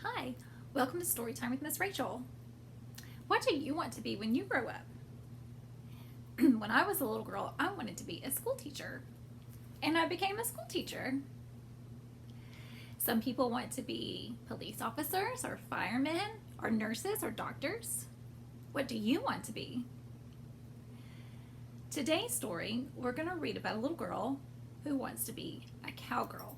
Hi, welcome to Storytime with Miss Rachel. What do you want to be when you grow up? When I was a little girl, I wanted to be a school teacher, and I became a school teacher. Some people want to be police officers or firemen or nurses or doctors. What do you want to be? Today's story, we're going to read about a little girl who wants to be a cowgirl.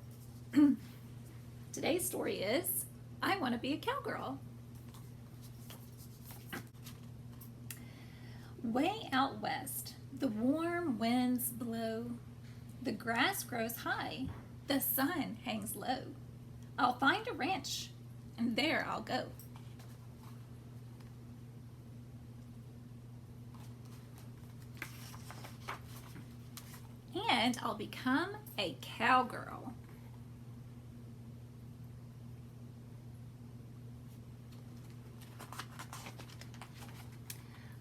Today's story is I Want to Be a Cowgirl. Way out west, the warm winds blow. The grass grows high, the sun hangs low. I'll find a ranch, and there I'll go. And I'll become a cowgirl.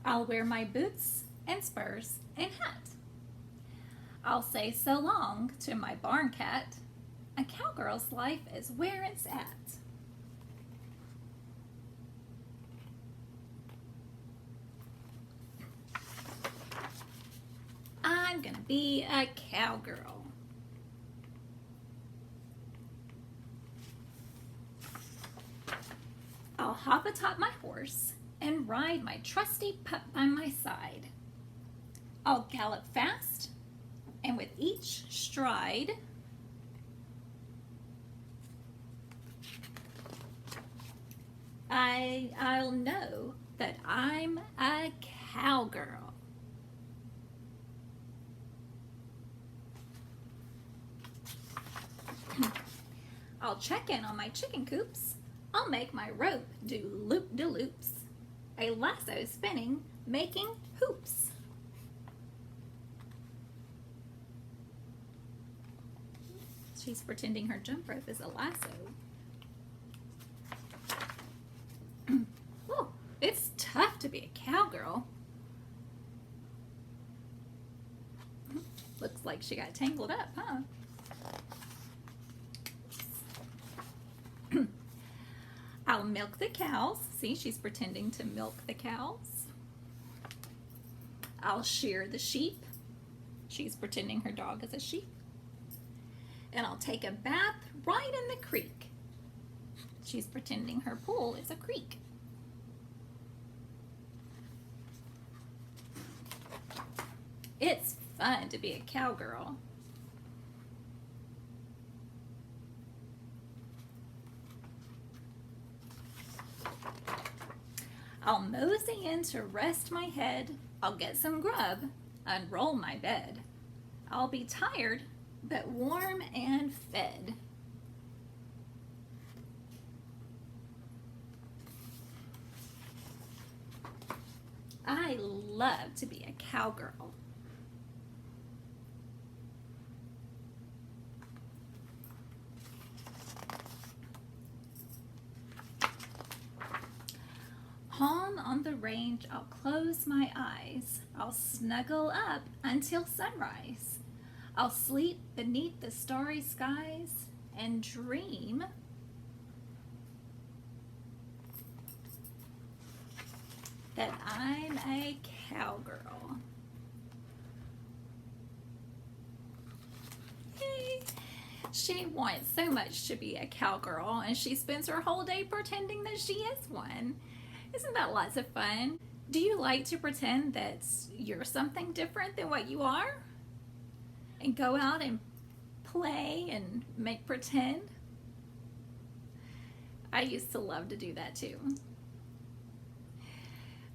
I'll wear my boots and spurs and hat. I'll say so long to my barn cat. A cowgirl's life is where it's at. I'm gonna be a cowgirl. I'll hop atop my horse and ride my trusty pup by my side. I'll gallop fast, and with each stride, I'll know that I'm a cowgirl. I'll check in on my chicken coops. I'll make my rope do loop-de-loops. A lasso spinning, making hoops. She's pretending her jump rope is a lasso. Oh, it's tough to be a cowgirl. Looks like she got tangled up, huh? I'll milk the cows. See, she's pretending to milk the cows. I'll shear the sheep. She's pretending her dog is a sheep. And I'll take a bath right in the creek. She's pretending her pool is a creek. It's fun to be a cowgirl. I'll mosey in to rest my head. I'll get some grub, unroll my bed. I'll be tired, but warm and fed. I love to be a cowgirl. Home on the range, I'll close my eyes. I'll snuggle up until sunrise. I'll sleep beneath the starry skies and dream that I'm a cowgirl. Yay! She wants so much to be a cowgirl, and she spends her whole day pretending that she is one. Isn't that lots of fun? Do you like to pretend that you're something different than what you are? And go out and play and make pretend? I used to love to do that too.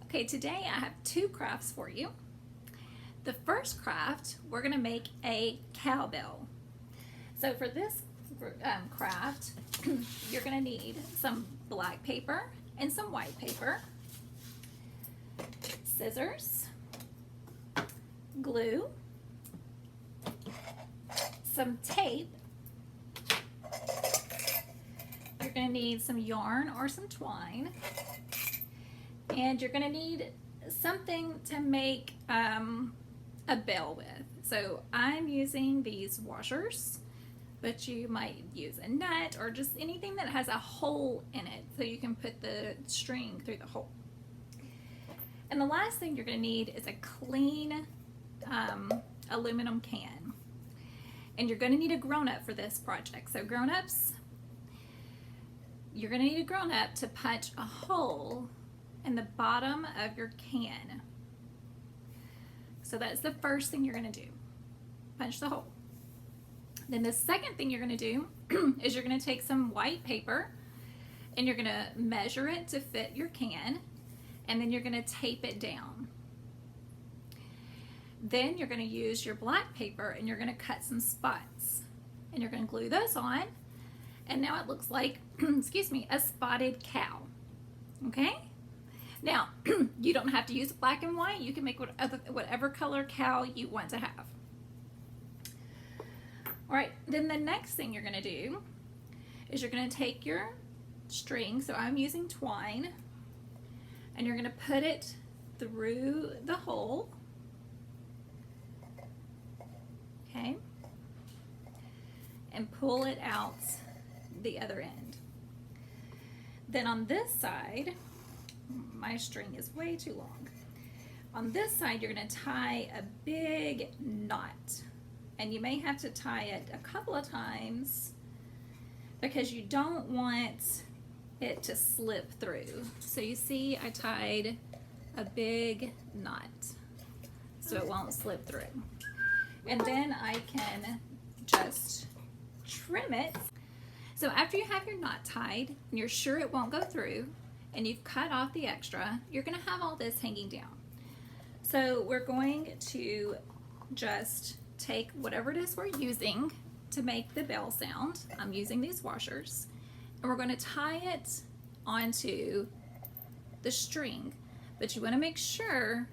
Okay, today I have two crafts for you. The first craft, we're gonna make a cowbell. So for this craft, you're gonna need some black paper and some white paper, scissors, glue, some tape. You're going to need some yarn or some twine, and you're going to need something to make a bell with. So I'm using these washers but you might use a nut or just anything that has a hole in it so you can put the string through the hole. And the last thing you're going to need is a clean aluminum can. And you're going to need a grown-up for this project. So grown-ups, you're going to need a grown-up to punch a hole in the bottom of your can. So that's the first thing you're going to do. Punch the hole. Then the second thing you're going to do is you're going to take some white paper and you're going to measure it to fit your can, and then you're going to tape it down. Then you're going to use your black paper and you're going to cut some spots, and you're going to glue those on, and now it looks like excuse me, a spotted cow. Okay? Now, you don't have to use black and white. You can make whatever color cow you want to have. All right, then the next thing you're going to do is you're going to take your string, so I'm using twine, and you're going to put it through the hole. Okay? And pull it out the other end. Then on this side, my string is way too long. On this side, you're going to tie a big knot. And you may have to tie it a couple of times because you don't want it to slip through. So you see I tied a big knot so it won't slip through. And then I can just trim it. So after you have your knot tied and you're sure it won't go through and you've cut off the extra, you're going to have all this hanging down. So we're going to just take whatever it is we're using to make the bell sound. I'm using these washers, and we're going to tie it onto the string, but you want to make sure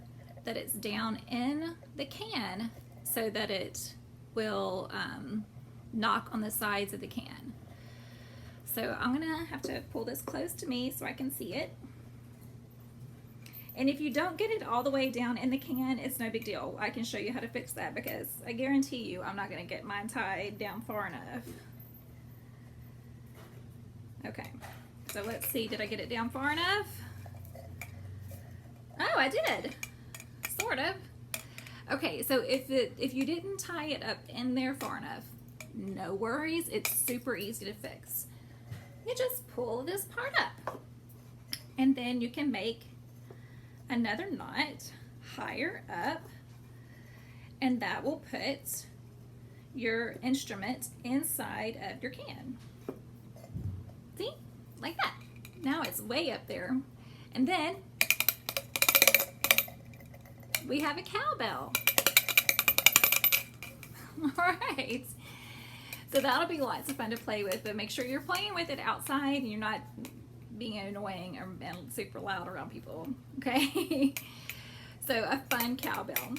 that it's down in the can so that it will knock on the sides of the can. So I'm gonna have to pull this close to me so I can see it. And if you don't get it all the way down in the can, it's no big deal. I can show you how to fix that because I guarantee you I'm not going to get mine tied down far enough. Okay, so let's see, did I get it down far enough? Oh, I did, sort of. Okay, so if you didn't tie it up in there far enough, no worries, it's super easy to fix. You just pull this part up, and then you can make another knot higher up, and that will put your instrument inside of your can. See? Like that. Now it's way up there. And then we have a cowbell. All right. So that'll be lots of fun to play with, but make sure you're playing with it outside and you're not being annoying and super loud around people, okay? So a fun cowbell.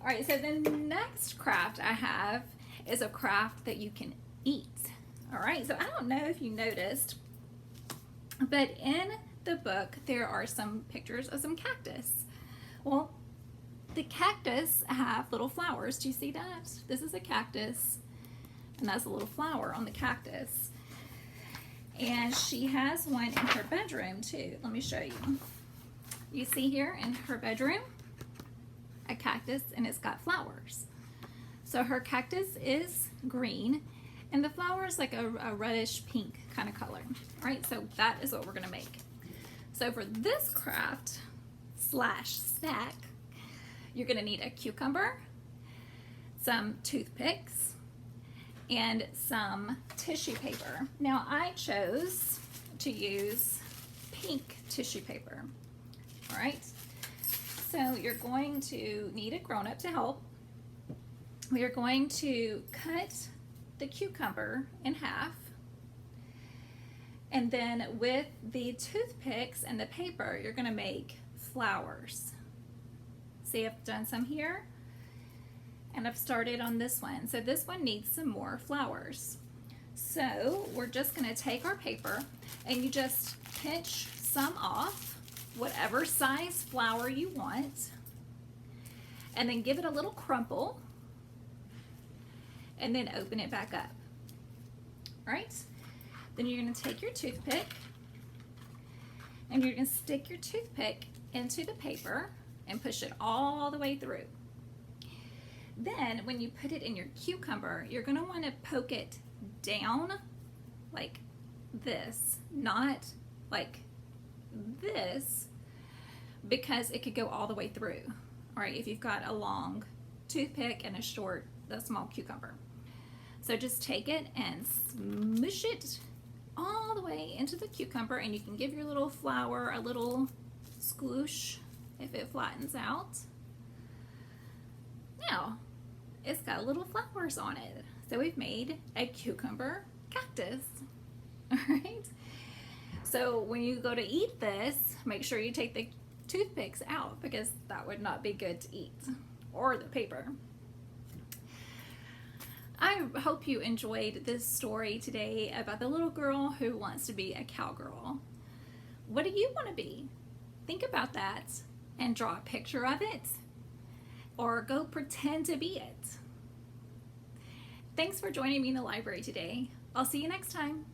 All right, so the next craft I have is a craft that you can eat. All right, so I don't know if you noticed, but in the book there are some pictures of some cactus. Well, the cactus have little flowers. Do you see that? This is a cactus, and that's a little flower on the cactus. And she has one in her bedroom too. Let me show you. You see here in her bedroom, a cactus, and it's got flowers. So her cactus is green, and the flower is like a reddish pink kind of color. All right, so that is what we're gonna make. So for this craft slash snack, you're gonna need a cucumber, some toothpicks, and some tissue paper. Now I chose to use pink tissue paper. All right, so you're going to need a grown-up to help. We are going to cut the cucumber in half, and then with the toothpicks and the paper, you're gonna make flowers. See, I've done some here, and I've started on this one. So this one needs some more flowers. So we're just gonna take our paper, and you just pinch some off, whatever size flower you want, and then give it a little crumple, and then open it back up. right? Then you're going to take your toothpick and you're going to stick your toothpick into the paper and push it all the way through. Then when you put it in your cucumber, you're going to want to poke it down like this, not like this, because it could go all the way through. All right, if you've got a long toothpick and a small cucumber. So just take it and smush it all the way into the cucumber, and you can give your little flower a little squoosh if it flattens out. Now, it's got little flowers on it. So we've made a cucumber cactus. All right. So when you go to eat this, make sure you take the toothpicks out because that would not be good to eat, or the paper. I hope you enjoyed this story today about the little girl who wants to be a cowgirl. What do you want to be? Think about that and draw a picture of it, or go pretend to be it. Thanks for joining me in the library today. I'll see you next time.